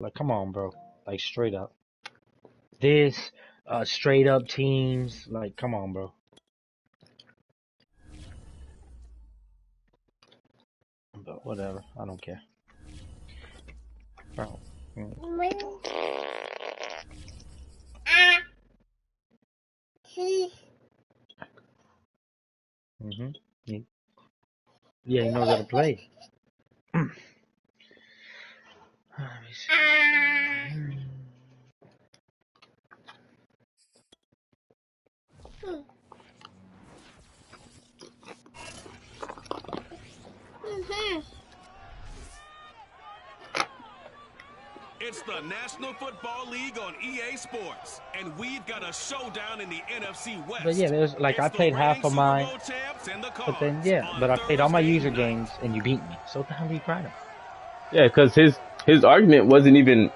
Like, come on, bro. Like, straight up. This, straight up teams. Like, come on, bro. But whatever. I don't care. Bro. Mm-hmm. Yeah, he knows how to play. Let me see. It's the National Football League on EA Sports, and we've got a showdown in the NFC West. But yeah, there's like I played half of mine, but then but I played all my user games and you beat me. So what the hell are you crying about? Yeah, because his argument wasn't even.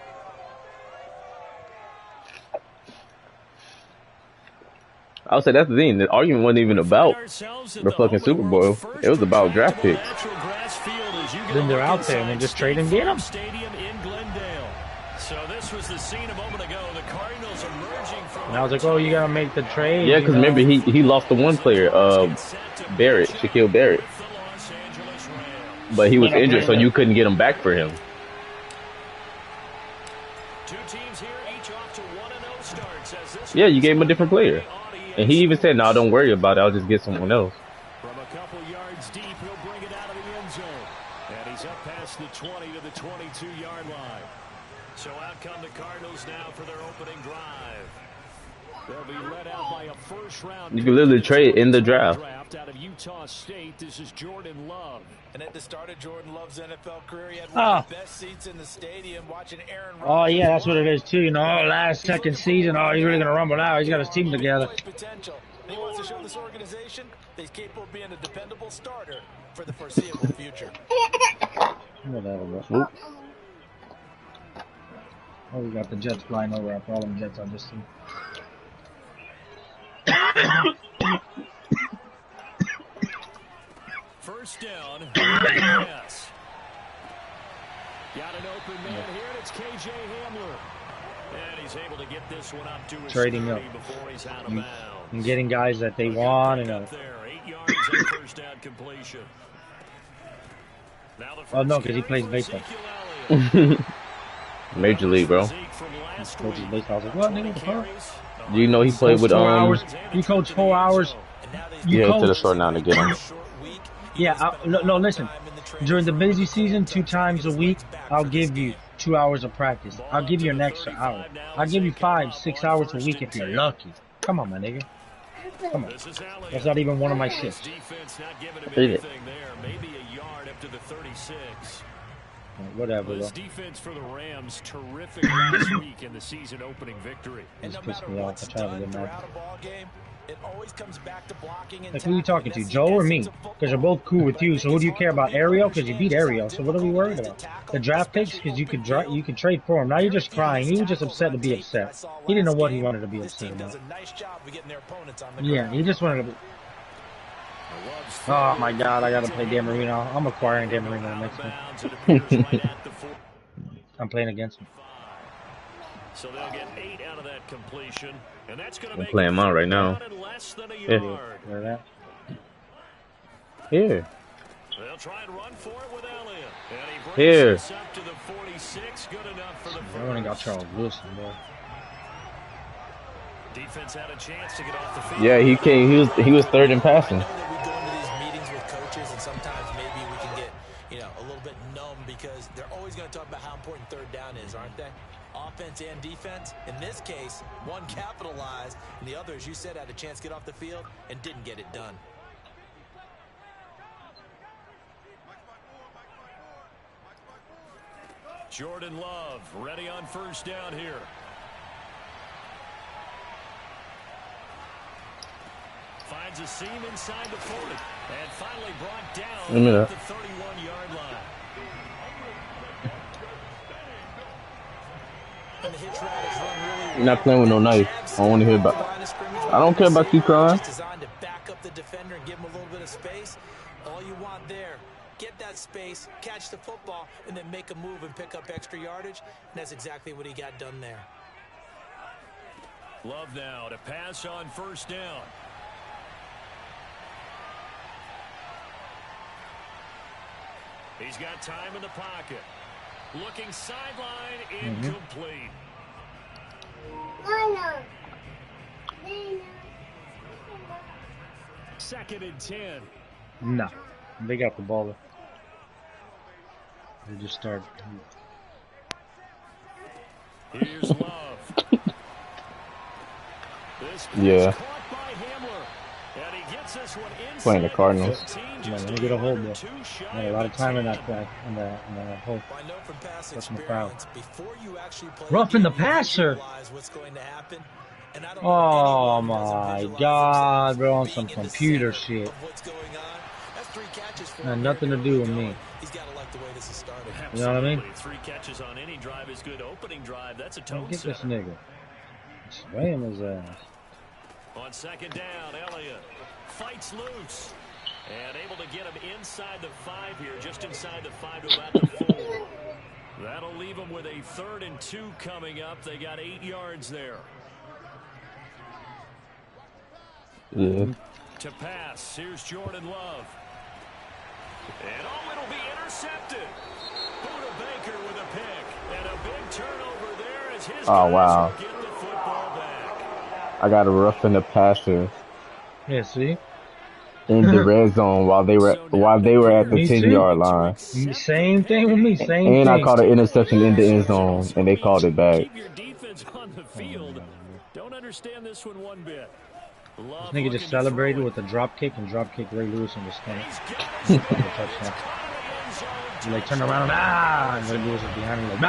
I would say that's the thing. The argument wasn't even about the fucking Super Bowl. It was about draft picks. Then they're out there and then just trade and get them. So this was the scene a moment ago. The Cardinals emerging from. And I was like, oh, you gotta make the trade. Yeah, because remember he lost the one player, Barrett, Shaquille Barrett, but he was injured, so you couldn't get him back for him. Two teams here, each off to 1-0 starts as this. Yeah, you gave him a different player, and he even said, "No, don't worry about it. I'll just get someone else." From a couple yards deep, he'll bring it out of the end zone, and he's up past the 20 to the 22-yard line. So out come the Cardinals now for their opening drive. They'll be led out by a first-round. You can literally trade in the draft. Out of Utah State, this is Jordan Love. And at the start of Jordan Love's NFL career, he had one of the best seats in the stadium watching Aaron Rodgers. Oh, yeah, that's what it is, too. You know, second season, he's really going to rumble out. He's got his team together. Potential. He wants to show this organization that he's capable of being a dependable starter for the foreseeable future. Whatever, bro. Oh, we got the Jets flying over after all them Jets I just seen. First down. Yes. Got an open man here, and it's KJ Hamler. And he's able to get this one up to his trading up before he's out of bounds. And getting guys that they want. And there, 8 yards and first down completion. Now the oh, no, because he plays baseball. Major League, bro. Coaches baseball. I was like, what, nigga, the fuck? Do you know he played with 4 hours. You coach 4 hours. You head to the store now to get him. Yeah, no, listen. During the busy season, 2 times a week, I'll give you 2 hours of practice. I'll give you an extra hour. I'll give you 5-6 hours a week if you're lucky. Come on, my nigga. Come on. That's not even one of my shifts. Read it. Maybe a yard up to the 36. Whatever, His defense for the Rams terrific last week in the season opening victory. Just pissed me off. I try to get mad. It always comes back to blocking and like, who are you talking to, Joe or me? Because they're both cool with you. So who do you care about, Ariel? Because you beat Ariel. So what are we worried about? The draft picks? Because you could trade for him. Now you're just crying. He was just upset to be upset. He didn't know what he wanted to be upset about. Yeah, he just wanted to be. Oh my God, I gotta play Dan Marino. I'm acquiring Dan Marino next week. I'm playing against him. So they'll get 8 out of that completion, and that's going to I'm playing him out right now. Yeah. Where that? Here. They'll try and run for it with Elliott. And he brings here. This up to the 46. Good enough for the first. I only got Charles Wilson, bro. Defense had a chance to get off the field. Yeah, he came. He was third in passing. I know that we go into these meetings with coaches, and sometimes maybe we can get, a little bit numb because they're always going to talk about how important third down is, aren't they? Offense and defense. In this case, one capitalized, and the other, as you said, had a chance to get off the field and didn't get it done. Jordan Love ready on first down here. Finds a seam inside the 40 and finally brought down at the 31-yard line. You're not playing with no knife. I don't want to hear about. I don't care about you crying. Designed to back up the defender and give him a little bit of space. All you want there, get that space, catch the football, and then make a move and pick up extra yardage. And that's exactly what he got done there. Love now to pass on first down. He's got time in the pocket. Looking sideline, incomplete. Second and 10. No, they got the ball. They just start. Here's Love. This Yeah. caught by Hamler. And he gets this one inside. Playing the Cardinals. Yeah, let me get a hold there. Had a lot of time in that play. In the hold. I know from past That's my foul. experience, before you actually play Roughing the game, you have to passer. realize what's going to happen. And I don't know Oh anyone who doesn't my visualize God, themselves bro! On being some in the computer center shit. of what's going on. That's 3 catches for Had him. nothing to do with me. He's got to like the way this is starting. You know what I mean? Absolutely. 3 catches on any drive is good. Opening drive, that's a tone Get this setter. nigga. Slam his ass. On second down, Elliott fights loose and able to get him inside the 5 here, just inside the 5 to about the 4. That'll leave him with a 3rd and 2 coming up. They got 8 yards there. Yeah. To pass, here's Jordan Love. And it'll be intercepted. Buda Baker with a pick. And a big turnover there as his Oh, guys wow. will get the football back. I got a rough in the passer Yeah, see? in the red zone while they were at the Me too. 10-yard line. Same thing with me. Same And I thing. caught an interception in the end zone, and they called it back. Keep your defense on the field. Don't understand this one bit. This nigga just celebrated with a drop kick and drop kicked Ray Lewis in the stomach. Touchdown. He like turned around and Ray Lewis was behind him like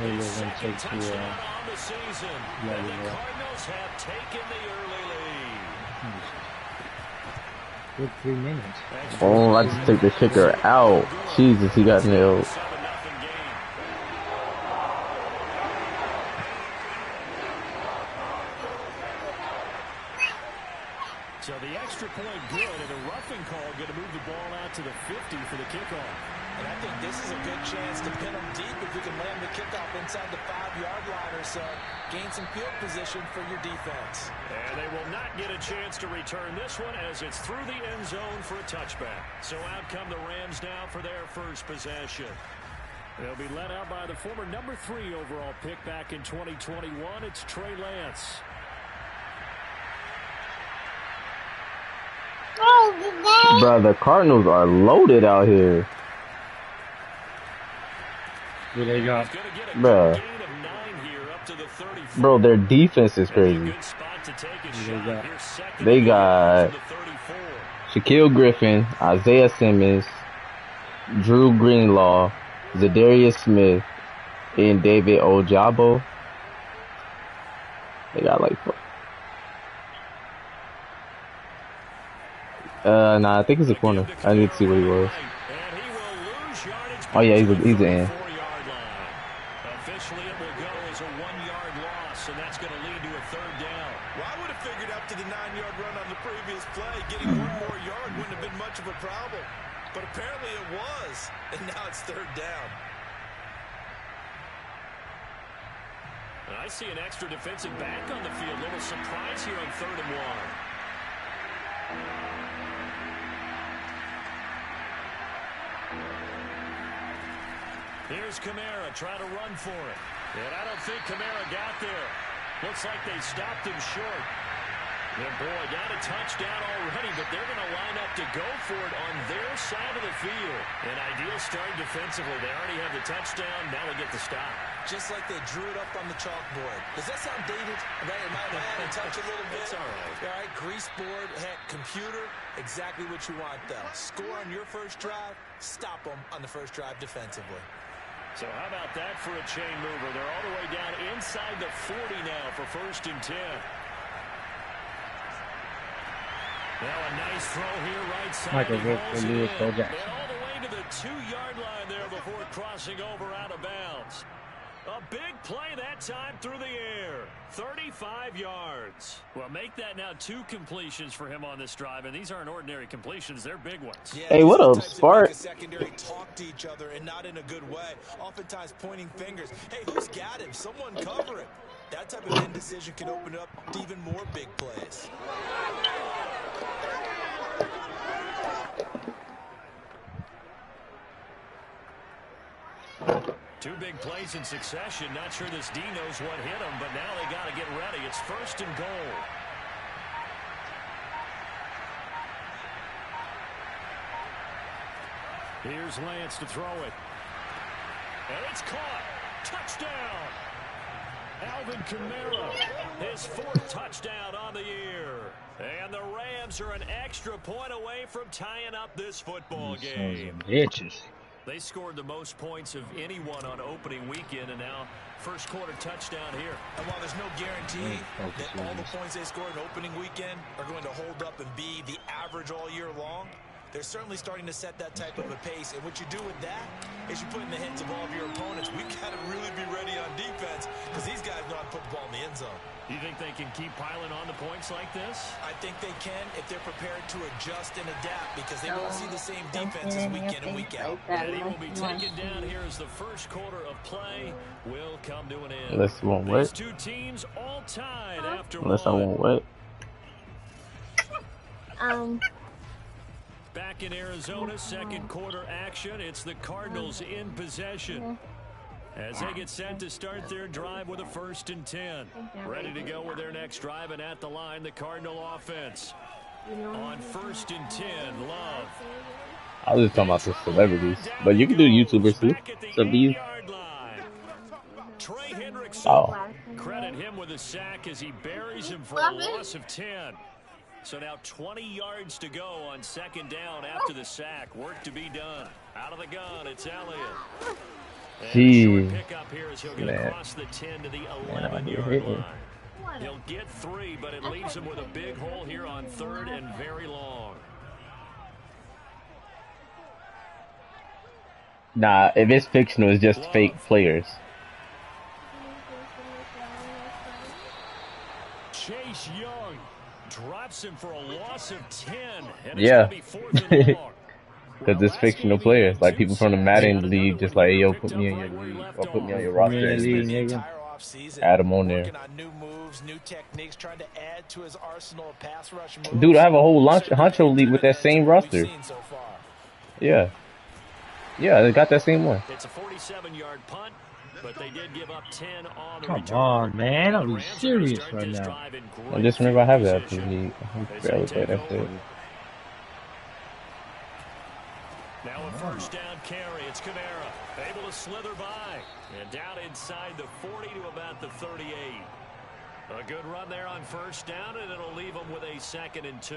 Ray Lewis gonna take to The Cardinals have taken the early lead. Good 3 minutes. Oh, I just took the kicker out. Jesus, he got nailed. 7-0 game. So the extra point good, and a roughing call going to move the ball out to the 50 for the kickoff. And I think this is a good chance to pin them deep if we can land the kickoff inside the 5-yard line or so. Gain some field position for your defense. And they will not get a chance to return this one as it's through the end zone for a touchback. So out come the Rams now for their first possession. They'll be led out by the former number 3 overall pick back in 2021. It's Trey Lance. Bro, the Cardinals are loaded out here. Who they got? Bro. Bro, their defense is crazy. They got Shaquille Griffin, Isaiah Simmons, Drew Greenlaw, Zadarius Smith, and David Ojabo. They got like nah, I think he's a corner. I need to see what he was. Oh yeah, he's in. Officially, it will go as a 1-yard loss, and that's going to lead to a 3rd down. Well, I would have figured after the 9-yard run on the previous play, getting 1 more yard wouldn't have been much of a problem. But apparently it was, and now it's 3rd down. I see an extra defensive back on the field. Little surprise here on 3rd and 1. Here's Kamara trying to run for it. And I don't think Kamara got there. Looks like they stopped him short. And boy, got a touchdown already, but they're going to line up to go for it on their side of the field. An ideal start defensively. They already have the touchdown. Now they get the stop. Just like they drew it up on the chalkboard. Does that sound dated? Right? Am I out of touch a little bit? It's all right. All right, grease board, heck, computer, exactly what you want, though. Score on your first drive, stop them on the first drive defensively. So how about that for a chain mover? They're all the way down inside the 40 now for 1st and 10. Now a nice throw here right side. Michael Vick for Lewis Bo Jackson. And all the way to the 2-yard line there before crossing over out of bounds. A big play that time through the air. 35 yards. Well, make that now 2 completions for him on this drive, and these aren't ordinary completions. They're big ones. Yeah, Hey, what up, Spark? Make a secondary talk to each other and not in a good way. Oftentimes pointing fingers. Hey, who's got him? Someone cover him. That type of indecision can open up to even more big plays. Two big plays in succession. Not sure this D knows what hit him, but now they got to get ready. It's 1st and goal. Here's Lance to throw it. And it's caught. Touchdown. Alvin Kamara, his 4th touchdown on the year. And the Rams are an extra point away from tying up this football game. Bitches. They scored the most points of anyone on opening weekend, and now first quarter touchdown here. And while there's no guarantee that all the points they scored in opening weekend are going to hold up and be the average all year long, they're certainly starting to set that type of a pace. And what you do with that is you put in the hands of all of your opponents. We've got to really be ready on defense because these guys know how to put the ball in the end zone. You think they can keep piling on the points like this? I think they can if they're prepared to adjust and adapt because they won't see the same defenses week in and week out. And he will be taken down here as the first quarter of play will come to an end. Unless you won't wait. These two teams all tied after Unless I won't wait. Back in Arizona, second quarter action. It's the Cardinals in possession as they get set to start their drive with a 1st and 10. Ready to go with their next drive, and at the line, the Cardinal offense. On 1st and 10, Love. I was just talking about the celebrities, but you can do YouTubers too. So these. Trey Hendrickson. Oh. Credit him with a sack as he buries him for a loss of 10. So now 20 yards to go on 2nd down after the sack. Work to be done. Out of the gun, it's Elliott. Jeez. Pickup here as he'll get across the 10 to the 11-yard line. He'll get 3, but it leaves him with a big hole here on 3rd and very long. Nah, if it's fictional, it's just fake players. Chase Young drops him for a loss of 10. And Yeah. It's gonna be 4th and long. Because it's fictional players, like people from the Madden league, just like, hey, yo, put me in your league, or put me on your roster. Add them on there. Dude, I have a whole honcho league with that same roster. Yeah. Yeah, they got that same one. It's a 47-yard punt, but they did give up 10 on the Come return. on, man. I'll be serious right now. I just remember I have that league. I barely play that shit. Now a 1st down carry. It's Kamara able to slither by and down inside the 40 to about the 38. A good run there on 1st down, and it'll leave them with a 2nd and 2.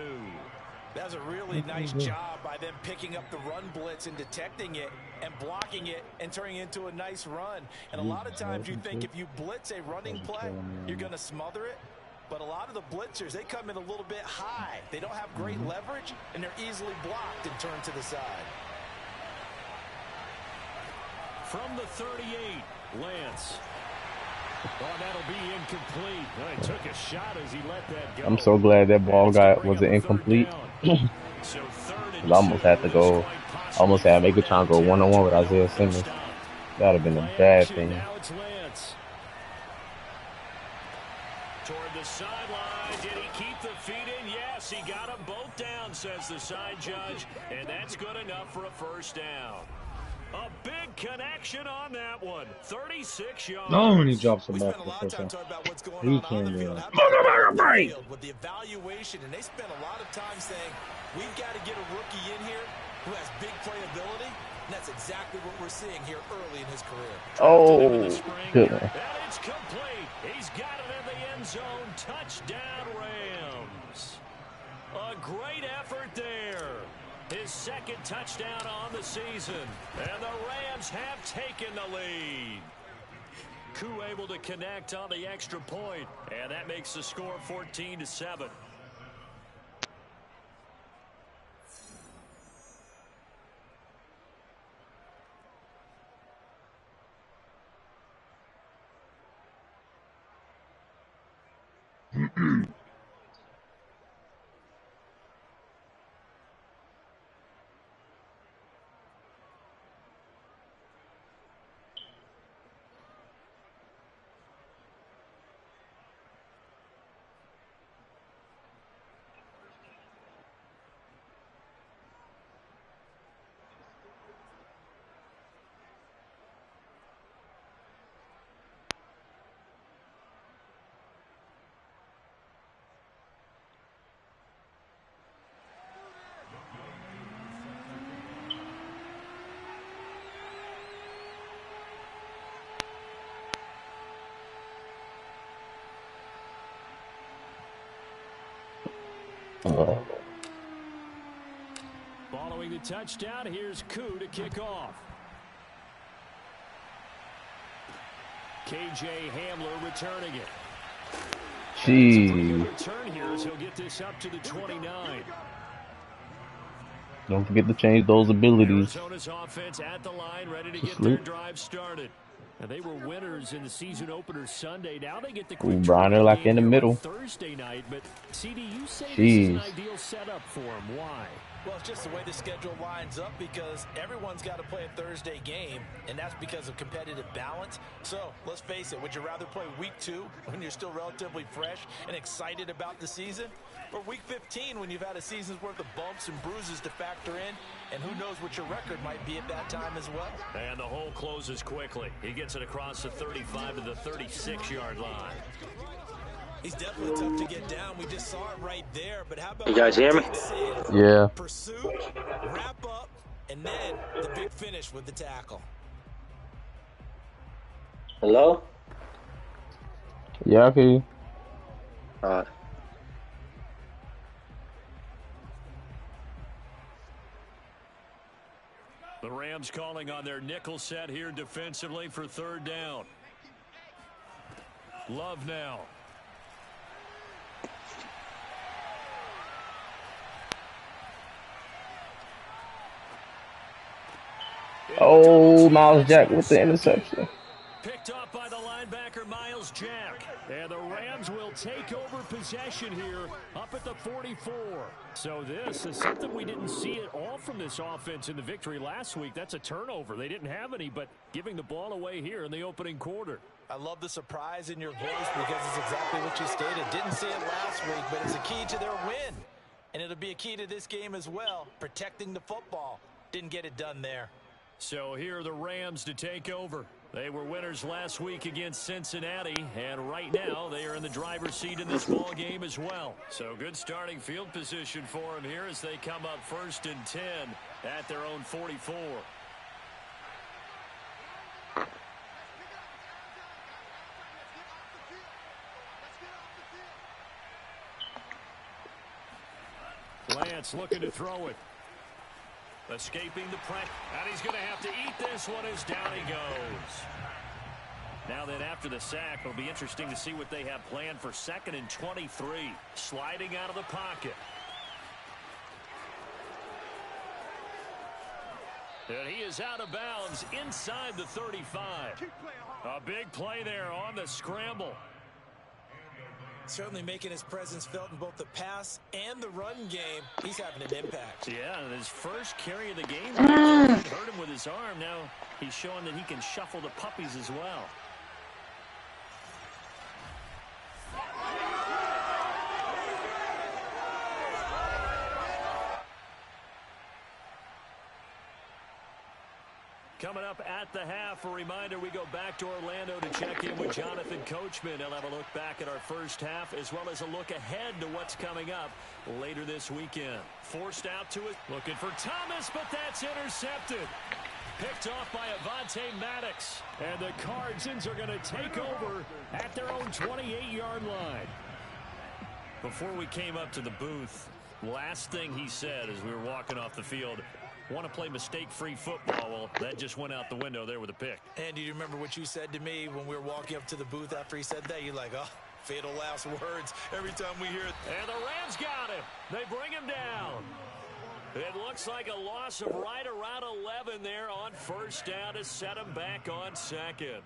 That's a really nice job by them picking up the run blitz and detecting it and blocking it and turning it into a nice run. And a lot of times you think if you blitz a running play, you're going to smother it. But a lot of the blitzers, they come in a little bit high. They don't have great leverage, and they're easily blocked and turned to the side. From the 38, Lance. Oh, that'll be incomplete. He took a shot as he let that go. I'm so glad that ball wasn't incomplete. So I almost had to go. Almost had Megatron go one-on-one with Isaiah Simmons. That would have been a bad thing. Now it's Lance. Toward the sideline. Did he keep the feet in? Yes, he got them both down, says the side judge. And that's good enough for a 1st down. A big connection on that one. 36 yards. No, when he drops the ball for the first time. He can't do that. With the evaluation, and they spent a lot of time saying, we've got to get a rookie in here who has big playability, and that's exactly what we're seeing here early in his career. Oh, good one. And it's complete. He's got it in the end zone. Touchdown, Rams. A great effort there. His 2nd touchdown on the season. And the Rams have taken the lead. Koo able to connect on the extra point. And that makes the score 14-7. Following the touchdown, here's Koo to kick off. KJ Hamler returning it. Jeez. Return here as he'll get this up to the 29. Don't forget to change those abilities. Arizona's offense at the line, ready to get their drive started. Now, they were winners in the season opener Sunday. Now they get the quick Bronner like in the middle. Thursday night, but CD, you say this is an ideal setup for him. Why? Well, it's just the way the schedule lines up because everyone's got to play a Thursday game, and that's because of competitive balance. So, let's face it, would you rather play week 2 when you're still relatively fresh and excited about the season? Or week 15 when you've had a season's worth of bumps and bruises to factor in, and who knows what your record might be at that time as well. And the hole closes quickly. He gets it across the 35 to the 36-yard line. He's definitely tough to get down. We just saw it right there. But how about you guys hear me? Yeah. Pursuit, wrap up, and then the big finish with the tackle. Hello? Yeah, okay. The Rams calling on their nickel set here defensively for third down. Love now. Oh, Miles Jack with the interception. Picked off by the linebacker, Miles Jack. And the Rams will take over possession here up at the 44. So this is something we didn't see at all from this offense in the victory last week. That's a turnover. They didn't have any, but giving the ball away here in the opening quarter. I love the surprise in your voice because it's exactly what you stated. Didn't see it last week, but it's a key to their win. And it'll be a key to this game as well, protecting the football. Didn't get it done there. So here are the Rams to take over. They were winners last week against Cincinnati, and right now they are in the driver's seat in this ball game as well. So good starting field position for them here as they come up 1st and 10 at their own 44. Lance looking to throw it. Escaping the pressure, and he's going to have to eat this one as down he goes. Now then, after the sack, it'll be interesting to see what they have planned for 2nd and 23. Sliding out of the pocket. And he is out of bounds inside the 35. A big play there on the scramble. Certainly making his presence felt in both the pass and the run game. He's having an impact. Yeah, and his first carry of the game hurt him with his arm. Now he's showing that he can shuffle the puppies as well. Coming up at the half, a reminder, we go back to Orlando to check in with Jonathan Coachman. He'll have a look back at our first half as well as a look ahead to what's coming up later this weekend. Forced out to it, looking for Thomas, but that's intercepted. Picked off by Avonte Maddox. And the Cardsons are going to take over at their own 28-yard line. Before we came up to the booth, last thing he said as we were walking off the field, want to play mistake-free football. Well, that just went out the window there with a pick. And do you remember what you said to me when we were walking up to the booth after he said that? You're like, oh, fatal last words every time we hear it. And the Rams got him. They bring him down. It looks like a loss of right around 11 there on 1st down to set him back on 2nd.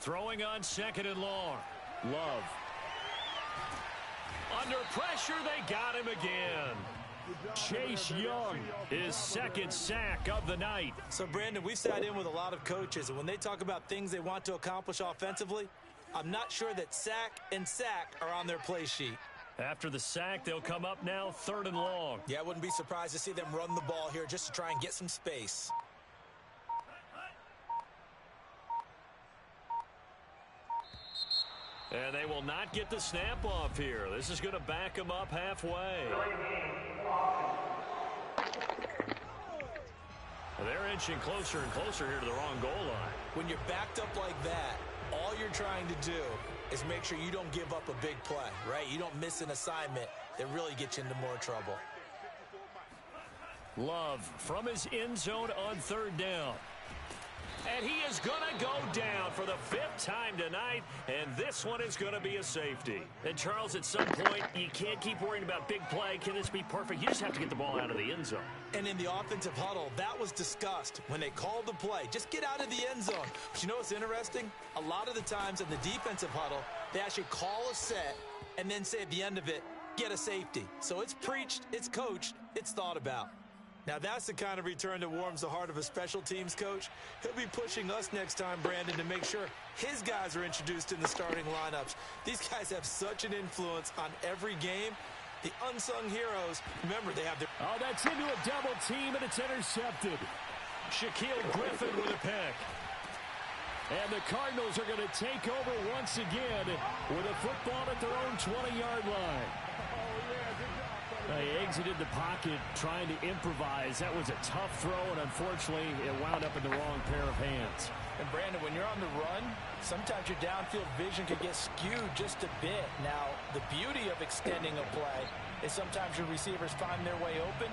Throwing on 2nd and long. Love. Under pressure, they got him again. Chase Young, his second sack of the night. So, Brandon, we've sat in with a lot of coaches, and when they talk about things they want to accomplish offensively, I'm not sure that sack and sack are on their play sheet. After the sack, they'll come up now 3rd and long. Yeah, I wouldn't be surprised to see them run the ball here just to try and get some space. And they will not get the snap off here. This is going to back them up halfway. They're inching closer and closer here to the wrong goal line. When you're backed up like that, all you're trying to do is make sure you don't give up a big play, right? You don't miss an assignment that really gets you into more trouble. Love from his end zone on 3rd down. And he is going to go down for the 5th time tonight, and this one is going to be a safety. And, Charles, at some point, you can't keep worrying about big play. Can this be perfect? You just have to get the ball out of the end zone. And in the offensive huddle, that was discussed when they called the play. Just get out of the end zone. But you know what's interesting? A lot of the times in the defensive huddle, they actually call a set and then say at the end of it, get a safety. So it's preached, it's coached, it's thought about. Now, that's the kind of return that warms the heart of a special teams coach. He'll be pushing us next time, Brandon, to make sure his guys are introduced in the starting lineups. These guys have such an influence on every game. The unsung heroes, remember, they have their... Oh, that's into a double team, and it's intercepted. Shaquille Griffin with a pick. And the Cardinals are going to take over once again with a football at their own 20-yard line. They exited the pocket trying to improvise. That was a tough throw, and unfortunately, it wound up in the wrong pair of hands. And, Brandon, when you're on the run, sometimes your downfield vision can get skewed just a bit. Now, the beauty of extending a play is sometimes your receivers find their way open,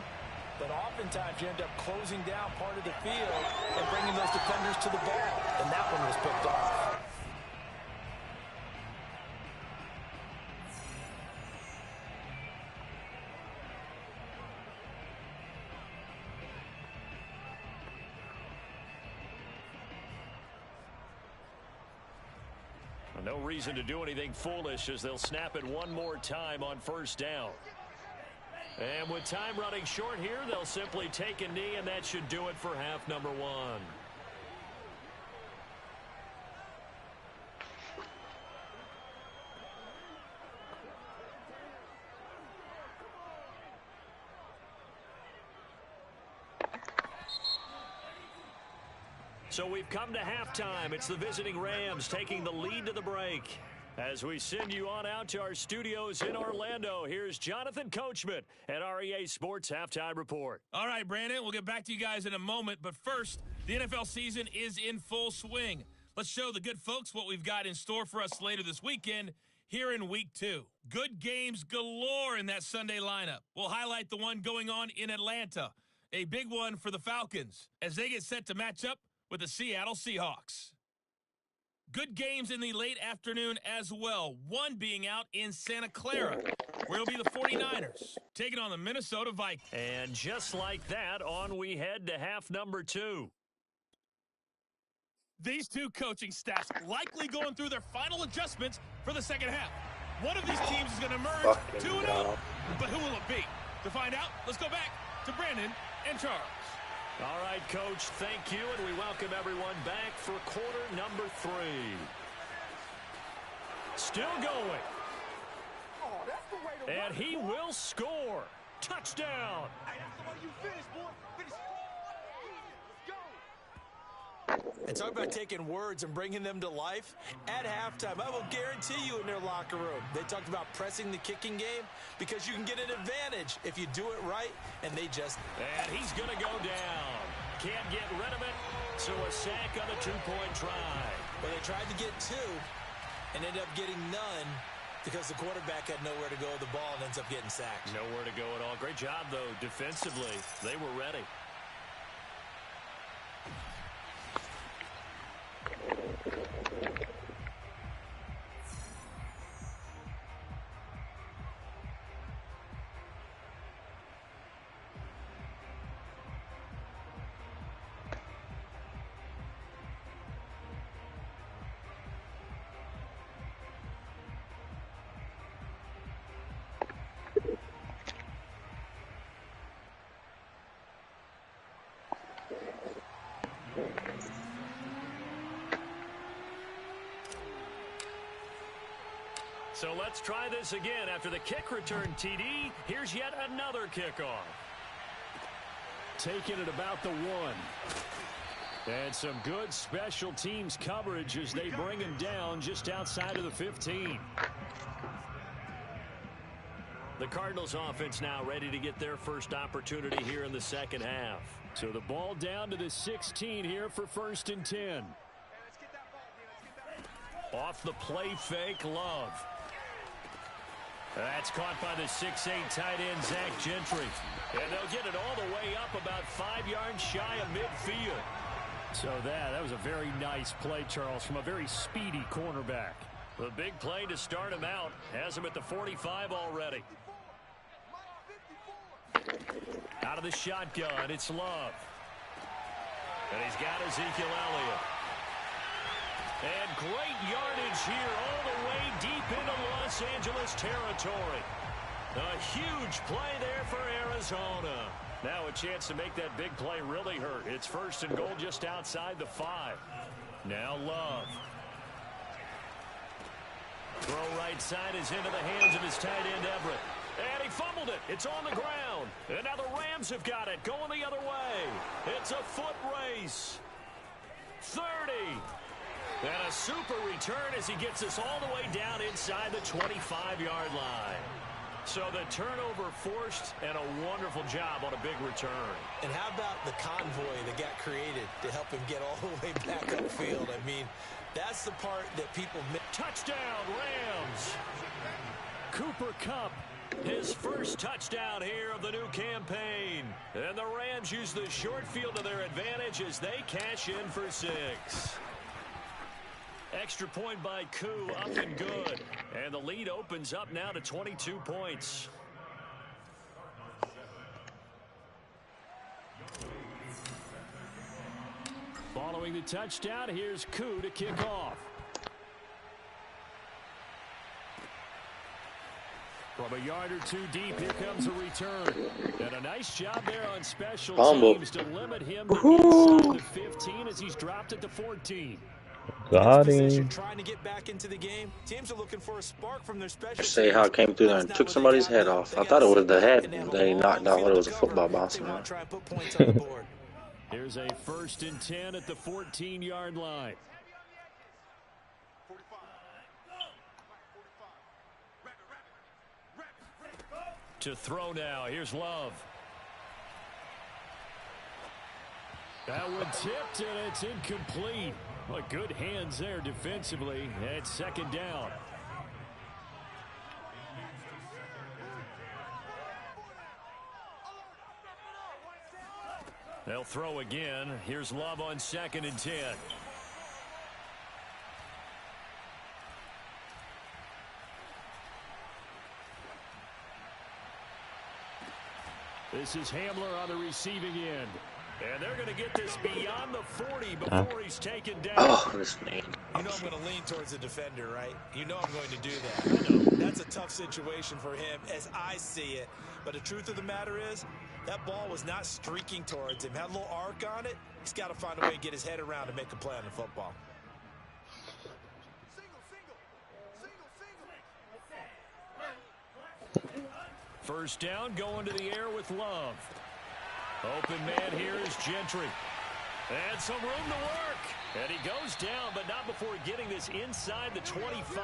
but oftentimes you end up closing down part of the field and bringing those defenders to the ball. And that one was picked off. No reason to do anything foolish as they'll snap it one more time on 1st down. And with time running short here, they'll simply take a knee, and that should do it for half number 1. So we've come to halftime. It's the visiting Rams taking the lead to the break. As we send you on out to our studios in Orlando, here's Jonathan Coachman at REA Sports Halftime Report. All right, Brandon, we'll get back to you guys in a moment. But first, the NFL season is in full swing. Let's show the good folks what we've got in store for us later this weekend here in Week 2. Good games galore in that Sunday lineup. We'll highlight the one going on in Atlanta, a big one for the Falcons as they get set to match up with the Seattle Seahawks. Good games in the late afternoon as well, one being out in Santa Clara, where it'll be the 49ers taking on the Minnesota Vikings. And just like that, on we head to half number 2. These two coaching staffs likely going through their final adjustments for the second half. One of these teams is going to emerge 2-0, but who will it be? To find out, let's go back to Brandon and Charles. All right, Coach, thank you, and we welcome everyone back for quarter number 3. Still going. And he will score. Touchdown. And talk about taking words and bringing them to life. At halftime, I will guarantee you in their locker room, they talked about pressing the kicking game because you can get an advantage if you do it right, and they just... And he's going to go down. Can't get rid of it, so a sack on the 2-point try. But they tried to get 2 and ended up getting none because the quarterback had nowhere to go with the ball and ends up getting sacked. Nowhere to go at all. Great job, though, defensively. They were ready. So let's try this again. After the kick return TD, here's yet another kickoff. Taking it about the 1. And some good special teams coverage as they bring him down just outside of the 15. The Cardinals offense now ready to get their first opportunity here in the second half. So the ball down to the 16 here for 1st and 10. Off the play fake, Love. That's caught by the 6'8" tight end, Zach Gentry. And they'll get it all the way up about 5 yards shy of midfield. So that was a very nice play, Charles, from a very speedy cornerback. The big play to start him out has him at the 45 already. Out of the shotgun, it's Love. And he's got Ezekiel Elliott. And great yardage here all the way deep into Los Angeles territory. A huge play there for Arizona. Now a chance to make that big play really hurt. It's 1st and goal just outside the 5. Now Love. Throw right side is into the hands of his tight end Everett. And he fumbled it. It's on the ground. And now the Rams have got it going the other way. It's a foot race. 30. And a super return as he gets us all the way down inside the 25-yard line. So the turnover forced and a wonderful job on a big return. And how about the convoy that got created to help him get all the way back upfield? I mean, that's the part that people miss. Touchdown, Rams. Cooper Kupp, his first touchdown here of the new campaign. And the Rams use the short field to their advantage as they cash in for 6. Extra point by Koo, up and good. And the lead opens up now to 22 points. Following the touchdown, here's Koo to kick off. From a yard or 2 deep, here comes a return. And a nice job there on special teams to limit him to inside the 15 as he's dropped at the 14. Got him. Trying to get back into the game. Teams are looking for a spark from their special Say how it came through there and took somebody's head off. I thought it was the head they knocked out. I thought it was a football bouncing around. Here's a 1st and 10 at the 14-yard line. To throw now. Here's Love. That one tipped, and it's incomplete. Well, good hands there defensively. And 2nd down. They'll throw again. Here's Love on 2nd and 10. This is Hamler on the receiving end. And they're going to get this beyond the 40 before he's taken down. Oh, this man. You know I'm going to lean towards the defender, right? You know I'm going to do that. That's a tough situation for him as I see it. But the truth of the matter is, that ball was not streaking towards him. Had a little arc on it. He's got to find a way to get his head around to make a play on the football. First down, going to the air with Love. Open man here is Gentry. And some room to work. And he goes down, but not before getting this inside the 25.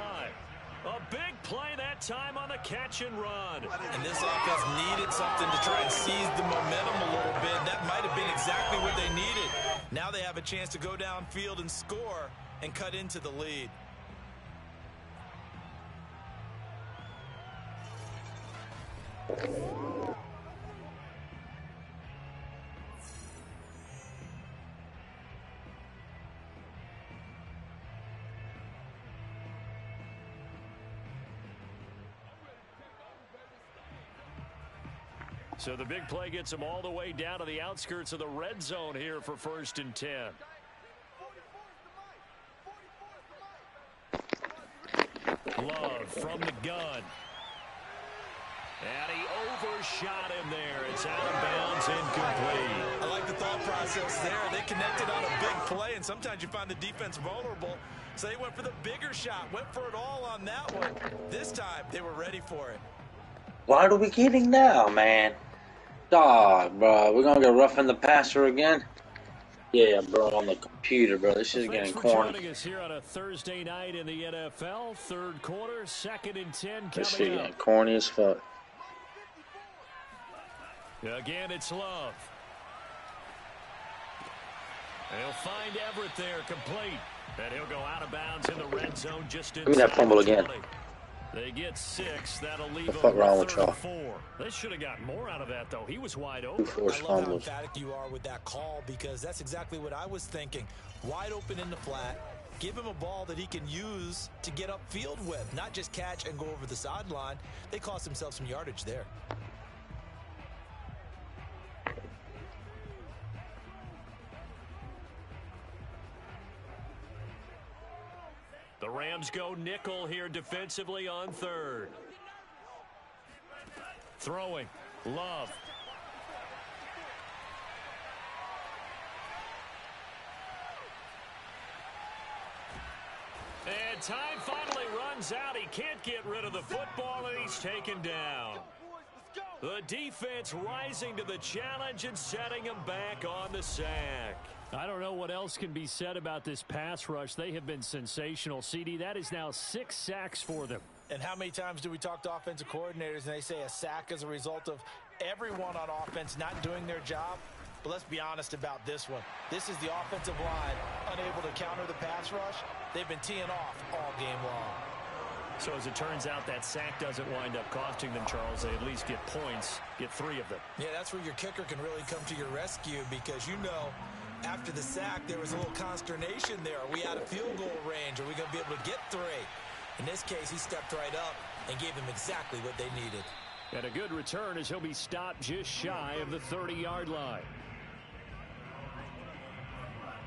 A big play that time on the catch and run. And this offense needed something to try and seize the momentum a little bit. That might have been exactly what they needed. Now they have a chance to go downfield and score and cut into the lead. So the big play gets him all the way down to the outskirts of the red zone here for 1st and 10. Love from the gun. And he overshot him there. It's out of bounds, incomplete. I like the thought process there. They connected on a big play, and sometimes you find the defense vulnerable. So they went for the bigger shot, went for it all on that one. This time, they were ready for it. What are we getting now, man? Dog, bro. We're going to get roughing the passer again? Yeah, bro, on the computer, bro. This is getting corny. Thanks for joining us here on a Thursday night in the NFL. Third quarter, 2nd and 10 coming up. This shit getting corny as fuck. Again, it's Love. He'll find Everett there, complete. And he'll go out of bounds in the red zone just inside. Give me that fumble again. They get 6. That'll leave the fuck wrong with y'all? 4. They should have got more out of that, though. He was wide open. I love how emphatic you are with that call, because that's exactly what I was thinking. Wide open in the flat. Give him a ball that he can use to get upfield with, not just catch and go over the sideline. They cost themselves some yardage there. The Rams go nickel here defensively on 3rd. Throwing. Love. And time finally runs out. He can't get rid of the football, and he's taken down. The defense rising to the challenge and setting him back on the sack. I don't know what else can be said about this pass rush. They have been sensational, CD. That is now 6 sacks for them. And how many times do we talk to offensive coordinators and they say a sack as a result of everyone on offense not doing their job? But let's be honest about this one. This is the offensive line unable to counter the pass rush. They've been teeing off all game long. So as it turns out, that sack doesn't wind up costing them, Charles. They at least get points, get 3 of them. Yeah, that's where your kicker can really come to your rescue, because you know after the sack there was a little consternation there. Are we out of field goal range? Are we going to be able to get 3? In this case, he stepped right up and gave them exactly what they needed. And a good return as he'll be stopped just shy of the 30-yard line.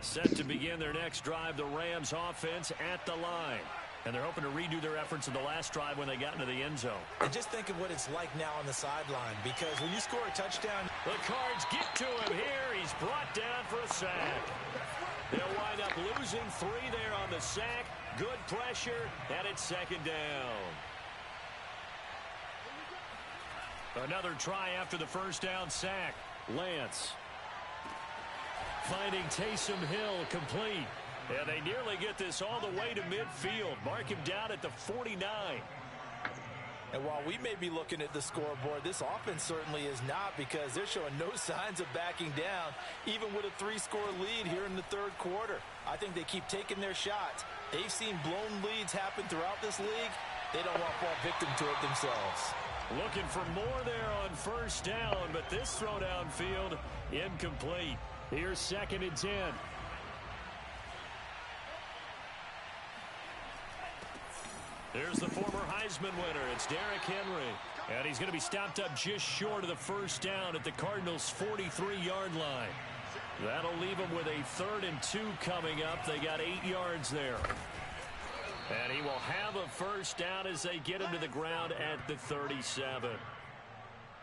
Set to begin their next drive, the Rams offense at the line. And they're hoping to redo their efforts in the last drive when they got into the end zone. And just think of what it's like now on the sideline, because when you score a touchdown, the Cards get to him here. He's brought down for a sack. They'll wind up losing 3 there on the sack. Good pressure, and it's 2nd down. Another try after the first down sack. Lance finding Taysom Hill, complete. And they nearly get this all the way to midfield. Mark him down at the 49. And while we may be looking at the scoreboard, this offense certainly is not, because they're showing no signs of backing down, even with a 3-score lead here in the 3rd quarter. I think they keep taking their shots. They've seen blown leads happen throughout this league. They don't want to fall victim to it themselves. Looking for more there on first down, but this throw downfield incomplete. Here's 2nd and 10. There's the former Heisman winner. It's Derrick Henry. And he's going to be stopped up just short of the first down at the Cardinals' 43-yard line. That'll leave them with a 3rd and 2 coming up. They got 8 yards there. And he will have a first down as they get him to the ground at the 37.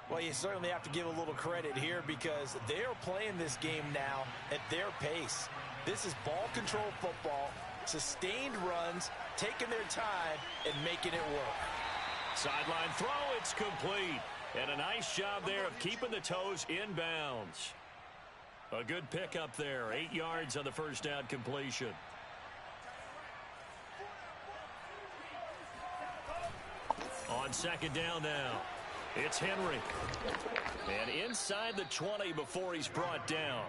Well, you certainly have to give a little credit here, because they're playing this game now at their pace. This is ball control football, sustained runs, taking their time and making it work. Sideline throw, it's complete. And a nice job there of keeping the toes in bounds. A good pickup there, 8 yards on the first down completion. On 2nd down now, it's Henry. And inside the 20 before he's brought down.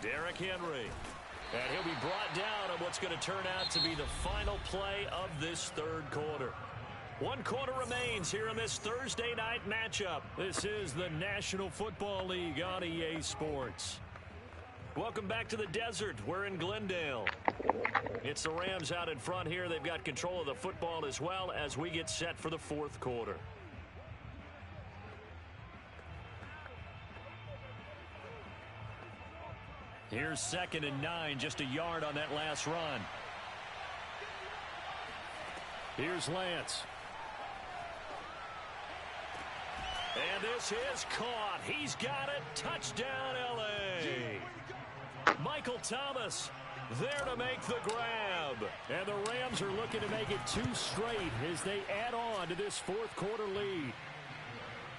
Derrick Henry. And he'll be brought down on what's going to turn out to be the final play of this 3rd quarter. 1 quarter remains here in this Thursday night matchup. This is the National Football League on EA Sports. Welcome back to the desert. We're in Glendale. It's the Rams out in front here. They've got control of the football as well as we get set for the 4th quarter. Here's 2nd and 9, just a yard on that last run. Here's Lance. And this is caught. He's got it. Touchdown, L.A. Michael Thomas there to make the grab. And the Rams are looking to make it 2 straight as they add on to this fourth quarter lead.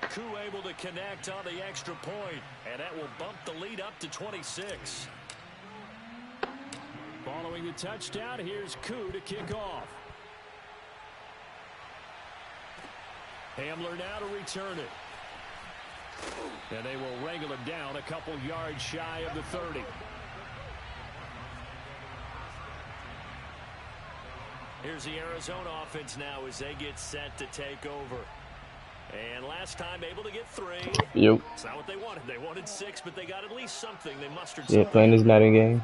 Koo able to connect on the extra point, and that will bump the lead up to 26. Following the touchdown, here's Koo to kick off. Hamler now to return it. And they will wrangle him down a couple yards shy of the 30. Here's the Arizona offense now as they get set to take over. And last time able to get 3. Yep. It's not what they wanted. They wanted 6, but they got at least something. They mustered Yeah, something. playing this Madden game.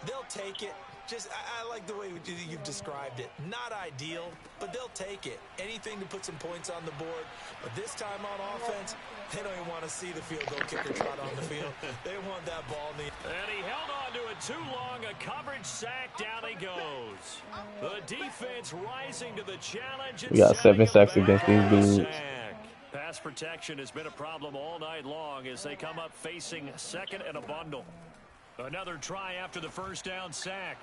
They'll take it. Just, I like the way you've described it. Not ideal, but they'll take it. Anything to put some points on the board. But this time on offense, they don't even want to see the field goal kicker trot on the field. They want that ball in the... And he held on to it too long. A coverage sack. Down he goes. The defense rising to the challenge. We got 7 sacks against these dudes. Pass protection has been a problem all night long as they come up facing second and a bundle. Another try after the first down sack.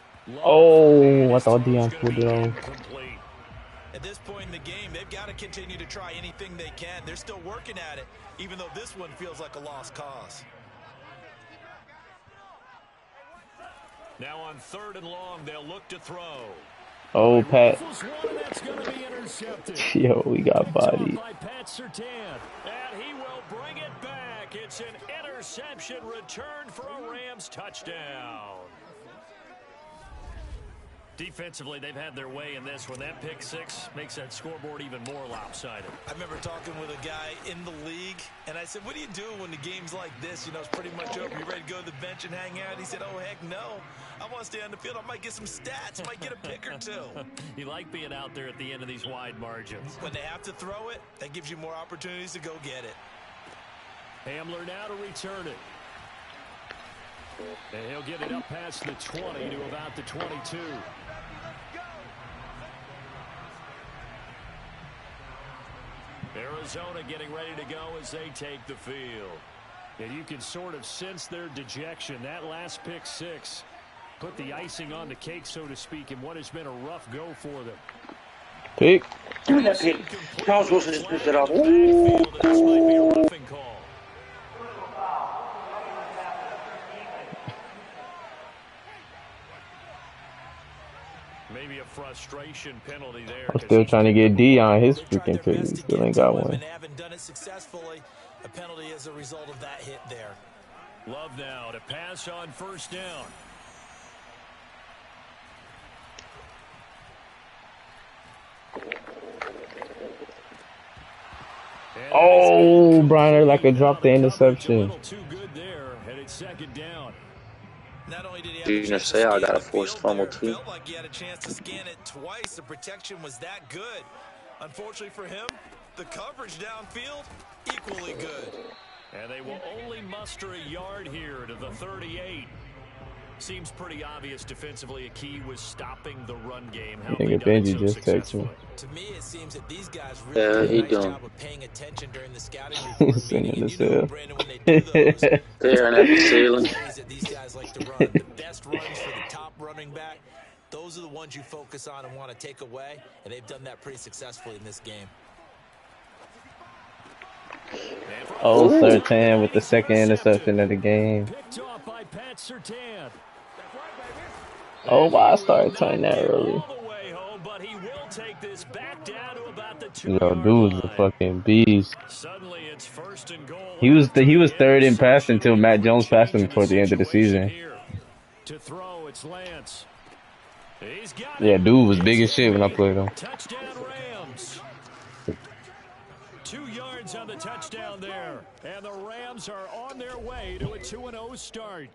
Oh, I thought Deion pulled it off. At this point in the game, they've got to continue to try anything they can. They're still working at it, even though this one feels like a lost cause. Now on 3rd and long, they'll look to throw. Oh, Pat. Yo, we got bodied. And he will bring it back. It's an interception return for a Rams touchdown. Defensively, they've had their way in this one. That pick 6 makes that scoreboard even more lopsided. I remember talking with a guy in the league, and I said, what do you do when the game's like this? You know, it's pretty much over. You ready to go to the bench and hang out? He said, oh, heck no. I want to stay on the field. I might get some stats. I might get a pick or 2. You like being out there at the end of these wide margins. When they have to throw it, that gives you more opportunities to go get it. Hamler now to return it. And he'll get it up past the 20 to about the 22. Arizona getting ready to go as they take the field. And you can sort of sense their dejection. That last pick 6 put the icing on the cake, so to speak, in what has been a rough go for them. Pick. Give me that pick. Charles Wilson just picked it off. This might be a roughing call. Maybe a frustration penalty there. I'm still trying to get Deion his freaking pick. He still ain't got one. They haven't done it successfully. A penalty as a result of that hit there. Love now to pass on 1st down. Oh, Bryner like a drop the interception. Too good there, and it's 2nd down. Not only did he Did you just say I got a forced fumble too? Felt like he had a chance to scan it twice. The protection was that good. Unfortunately for him, the coverage downfield equally good. And they will only muster a yard here to the 38. Seems pretty obvious defensively. A key was stopping the run game. How Nigga Benji just texted me. To me, it seems that these guys really do a nice job of paying attention during the scouting report meeting. And you know, Brandon, when they do those, Staring at the ceiling. these guys like to run. The best runs for the top running back, those are the ones you focus on and want to take away, and they've done that pretty successfully in this game. Oh, Surtain with the 2nd interception of the game. Picked off by Pat Surtain. Oh, wow, I started turning that early. Yo, dude was a fucking beast. He was 3rd in passing until Matt Jones passed him toward the end of the season. Yeah, dude was big as shit when I played him. Touchdown Rams. 2 yards on the touchdown there. And the Rams are on their way to a 2-0 start.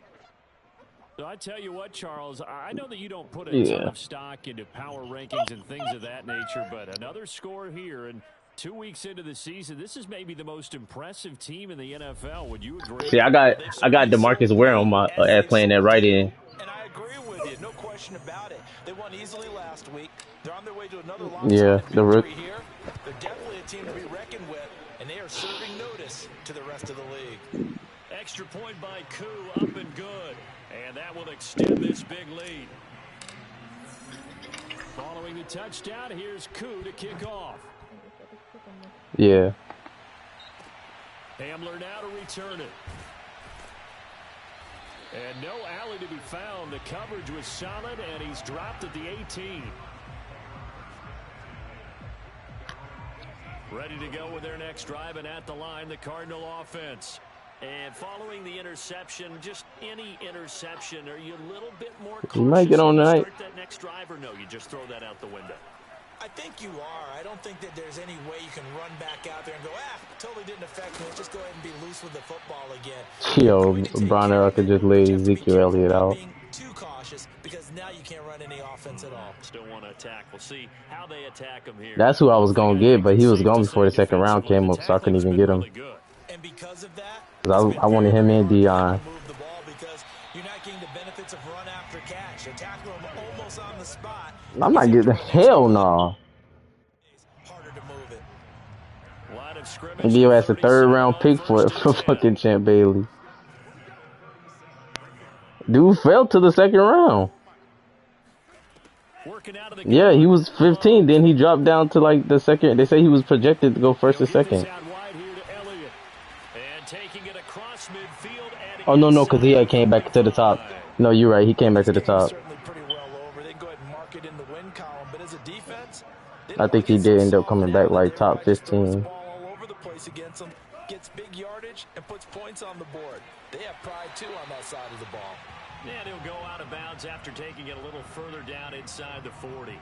So I tell you what, Charles, I know that you don't put a ton of stock into power rankings and things of that nature, but another score here, and 2 weeks into the season, this is maybe the most impressive team in the NFL. Would you agree? See, I got DeMarcus Ware on my playing that right end. And I agree with you, no question about it. They won easily last week. They're on their way to another Yeah, the rook. here. They're definitely a team to be reckoned with, and they are serving notice to the rest of the league. Extra point by Koo, up and good. And that will extend this big lead. Following the touchdown, here's Koo to kick off. Yeah. Hamler now to return it. And no alley to be found. The coverage was solid, and he's dropped at the 18. Ready to go with their next drive, and at the line, the Cardinal offense. And following the interception, just any interception, are you a little bit more cautious? You might get on tonight. Start that next drive, or no, you just throw that out the window? I think you are. I don't think that there's any way you can run back out there and go, totally didn't affect me. Just go ahead and be loose with the football again. Yo, Bronner could just lay Ezekiel Elliott out. Too cautious because now you can't run any offense at all. Still want to attack. We'll see how they attack him here. That's who I was going to get, but he was gone before the second round came up, so I couldn't even get him. And because of that, I wanted him and Dion. Move the ball because you're not getting the benefits of run after catch. You're tackling him almost on the spot. I'm not getting hell no. Harder to move it. And give us a third round pick for fucking Champ Bailey. Dude fell to the second round. Yeah, he was 15. Then he dropped down to like the second. They say he was projected to go first or second. Oh no, because he came back to the top. No, you're right. He came back to the top. I think he did end up coming back like top 15. Gets big yardage and puts points on the board. They have pride too on that side of the ball. And he'll go out of bounds after taking it a little further down inside the 40.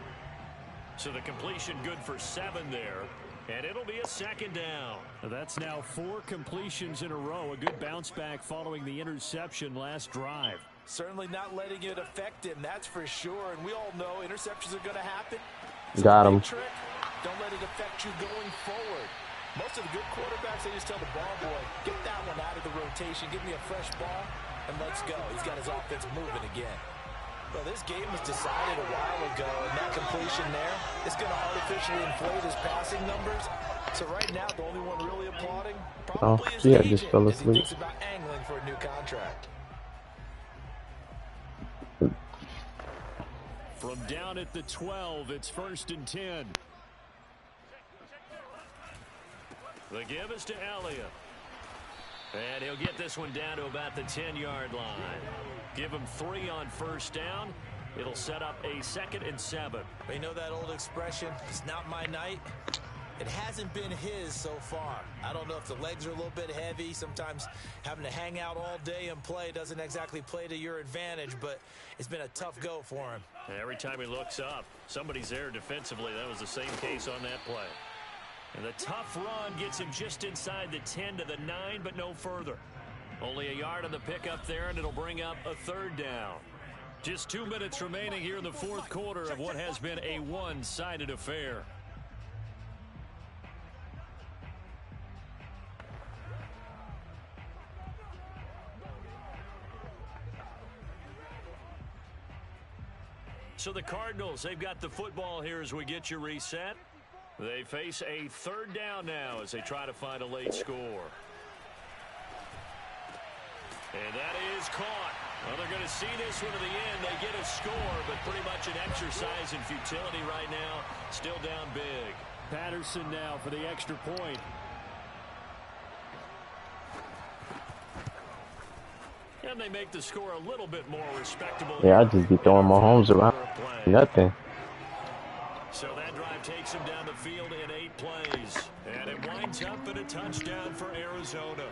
So the completion good for 7 there. And it'll be a second down. That's now 4 completions in a row. A good bounce back following the interception last drive. Certainly not letting it affect him, that's for sure. And we all know interceptions are going to happen. Got him. Don't let it affect you going forward. Most of the good quarterbacks, they just tell the ball boy, get that one out of the rotation, give me a fresh ball, and let's go. He's got his offense moving again. Well, this game was decided a while ago, and that completion there is going to artificially inflate his passing numbers. So right now, the only one really applauding probably is yeah, agent, just fell as he asleep. thinks about angling for a new contract. From down at the 12, it's 1st and 10. The give is to Elliott. And he'll get this one down to about the 10-yard line. Give him 3 on first down. It'll set up a 2nd and 7. You know that old expression, it's not my night? It hasn't been his so far. I don't know if the legs are a little bit heavy. Sometimes having to hang out all day and play doesn't exactly play to your advantage, but it's been a tough go for him. Every time he looks up, somebody's there defensively. That was the same case on that play. And the tough run gets him just inside the 10 to the 9, but no further. Only a yard on the pickup there, and it'll bring up a 3rd down. Just 2 minutes remaining here in the 4th quarter of what has been a one-sided affair. So the Cardinals, they've got the football here as we get you reset. They face a 3rd down now as they try to find a late score. And that is caught. Well, they're going to see this one to the end. They get a score, but pretty much an exercise in futility right now. Still down big. Patterson now for the extra point. And they make the score a little bit more respectable. Yeah, I just be throwing my homes around. Nothing. So that drive takes him down the field in 8 plays. And it winds up in a touchdown for Arizona.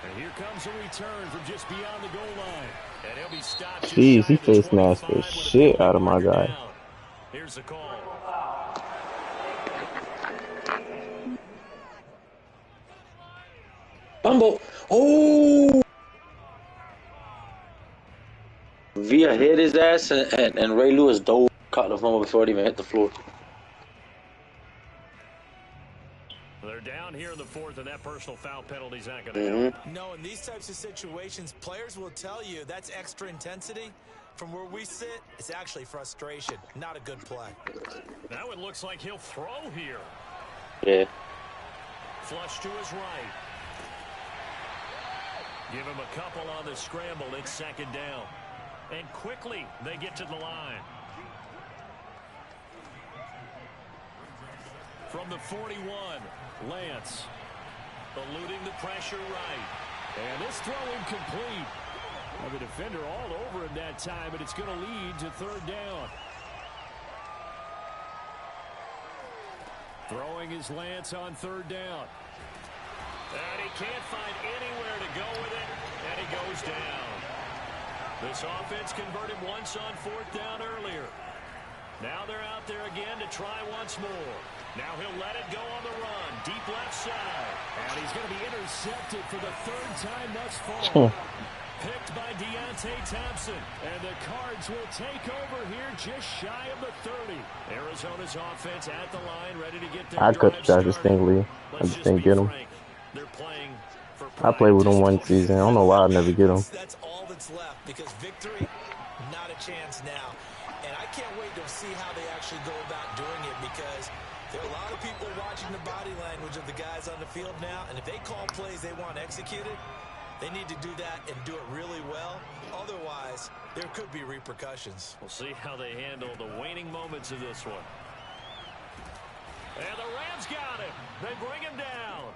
And here comes a return from just beyond the goal line. And he'll be stopped. Jeez, he face masked the shit out of my guy. Here's the call. Fumble. Oh! Villa hit his ass, and Ray Lewis caught the fumble before it even hit the floor. They're down here in the 4th, and that personal foul penalty's not going to help. No, in these types of situations, players will tell you that's extra intensity. From where we sit, it's actually frustration, not a good play. Now it looks like he'll throw here. Yeah. Flush to his right. Give him a couple on the scramble. It's second down. And quickly they get to the line. From the 41, Lance. Eluding the pressure right. And this throw incomplete. Well, the defender all over him that time, but it's going to lead to third down. Throwing is Lance on third down. And he can't find anywhere to go with it, and he goes down. This offense converted once on fourth down earlier. Now they're out there again to try once more. Now he'll let it go on the run, deep left side. And he's going to be intercepted for the third time thus far. Picked by Deontay Thompson. And the Cards will take over here just shy of the 30. Arizona's offense at the line, ready to get their I could have shot distinctly. I just didn't get him. They're playing for I played with him one season. I don't know why I never get him. That's all that's left because victory, not a chance now. And I can't wait to see how they actually go about doing it because there are a lot of people watching the body language of the guys on the field now. And if they call plays they want executed, they need to do that and do it really well. Otherwise, there could be repercussions. We'll see how they handle the waning moments of this one. And the Rams got him. They bring him down.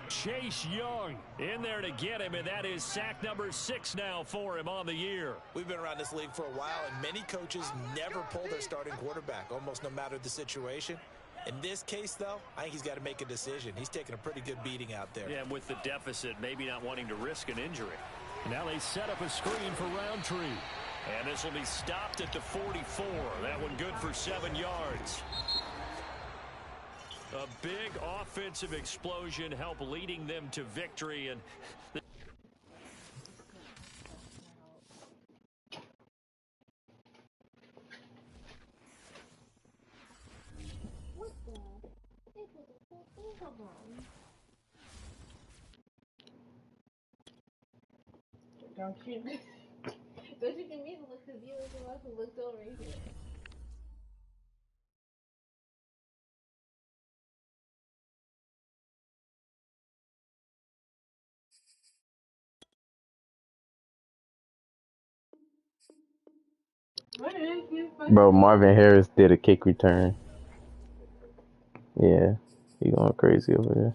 Chase Young in there to get him, and that is sack number 6 now for him on the year. We've been around this league for a while, and many coaches never pull their starting quarterback, almost no matter the situation. In this case, though, I think he's got to make a decision. He's taking a pretty good beating out there. Yeah, with the deficit, maybe not wanting to risk an injury. Now they set up a screen for Roundtree. And this will be stopped at the 44. That one good for 7 yards. A big offensive explosion helped leading them to victory. And Don't you? Don't you give me the look because you were the one who looked over here. Bro, Marvin Harris did a kick return. Yeah, he going crazy over there.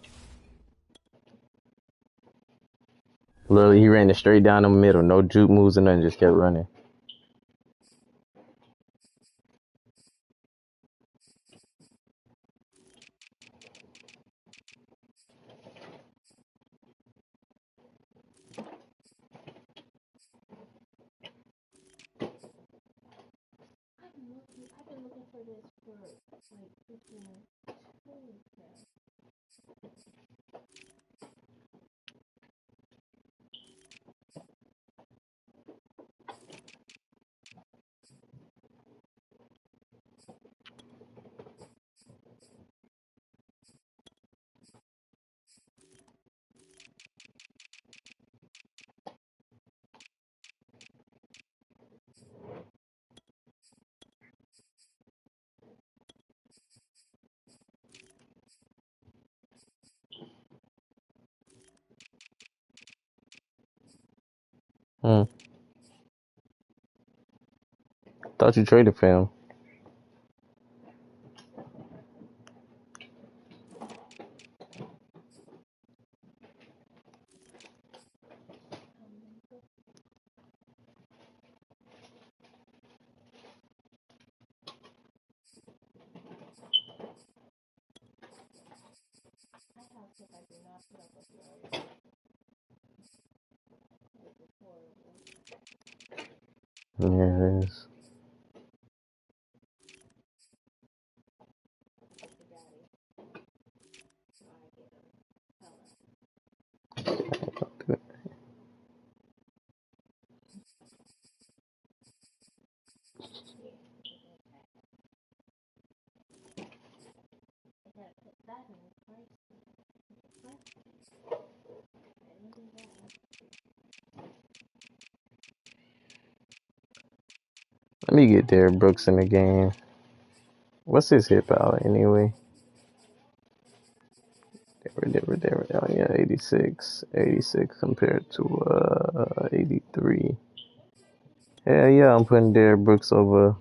Literally, he ran it straight down the middle. No juke moves or nothing, just kept running. I've been looking for this for like freaking 2 weeks now. Thought you traded for him. Yeah, it is. Let me get Derrick Brooks in the game. What's his hit power anyway? 86 compared to 83. Yeah, I'm putting Derrick Brooks over.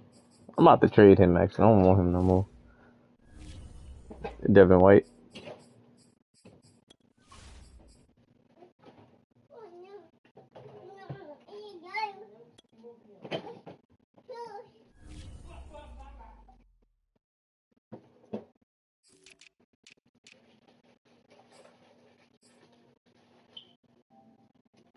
I'm about to trade him, actually. I don't want him no more. Devin White.